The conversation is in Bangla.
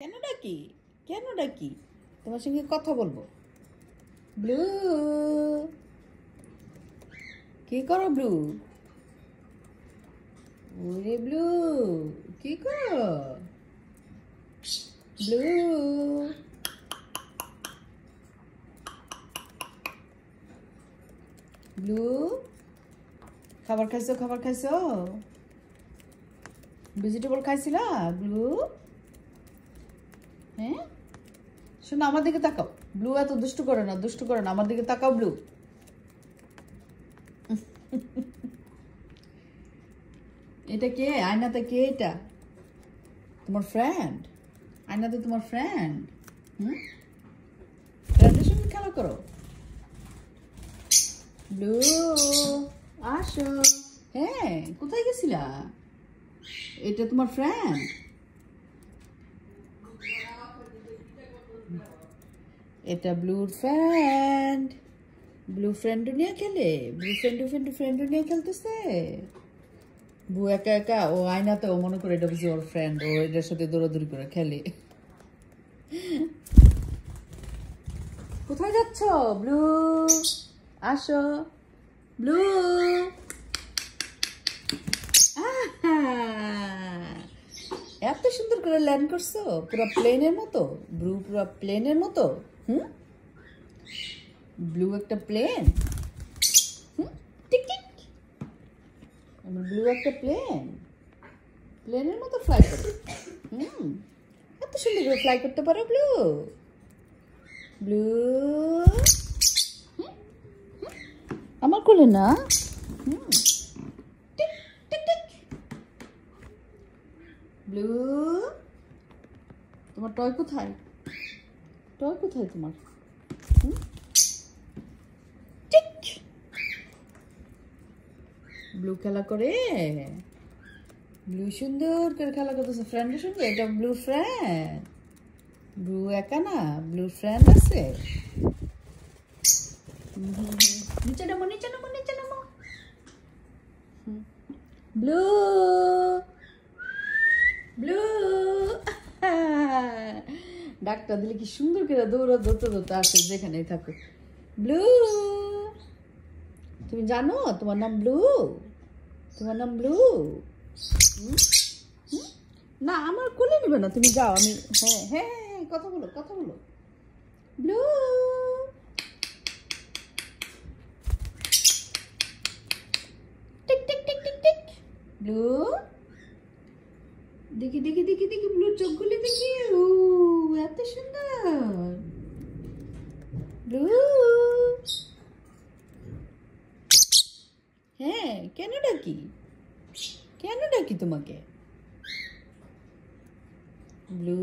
কেন ডাকি কেন ডাকি তোমার সঙ্গে কথা বলবো। ব্লু কি করো ব্লু? ওরে ব্লু কি করো? ব্লু ব্লু খাবার খাইছো? খাবার খাইছো? ভেজিটেবল খাইছিলা ব্লু? হ্যাঁ শোনো, আমার দিকে তাকাও। ব্লু এত দুষ্টু করে না, দুষ্টু করে না, আমার দিকে তাকাও ব্লু। এটা কে? আয়নাতে কে? এটা তোমার ফ্রেন্ড? আয়নাতে তোমার ফ্রেন্ড? ফ্রেন্ডের সঙ্গে খেলা করো। ব্লু আসো। হ্যাঁ কোথায় গেছিলা? এটা তোমার ফ্রেন্ড? এটা ব্লুর ফ্রেন্ড। ব্লু ফ্রেন্ড নিয়ে খেলে। ব্লু ফ্রেন্ড নিয়ে খেলতেছে। ব্লু একা একা ও আয়নাতে ও মনে করে এটা বুঝি ওর ফ্রেন্ড, ও এটার সাথে দৌড়াদৌড়ি করে খেলে। কোথায় যাচ্ছ ব্লু? আসো ব্লু। এত সুন্দর করে ল্যান্ড করছো, পুরো প্লেনের মতো। ব্লু পুরো প্লেনের মতো। ব্লু একটা প্লেন। Tick tick. ব্লু একটা প্লেন, প্লেনের মতো ফ্লাই করে। এত সুন্দর করে ফ্লাই করতে পারো ব্লু। ব্লু আমার কোলে না। Tick tick tick. ব্লু তোমার টয় কোথায়? টয় কোথায় তোমার? টিক। ব্লু খেলা করে। ব্লু সুন্দর করে খেলা করতেছে ফ্রেন্ডের সঙ্গে। এটা ব্লু ফ্রেন্ড। ব্লু একা না, ব্লু ফ্রেন্ড আছে। নিচে নামো, নিচে নামো, নিচে নামো। ব্লু ব্লু ডাকটা দিলে কি সুন্দর করে দৌড়তে দৌড়তে আসে যেখানেই থাকো। ব্লু তুমি জানো তোমার নাম ব্লু? তোমার নাম ব্লু? না আমার কোলে নিবে না, তুমি যাও। আমি হ্যাঁ হ্যাঁ কথা বলো, কথা বলো। Blue tick tick tick tick tick. Blue দেখি দেখি দেখি দেখি ব্লুর চোখগুলি দেখি। ও এত সুন্দর। ব্লু হ্যাঁ কেন ডাকি? কেন ডাকি তোমাকে? ব্লু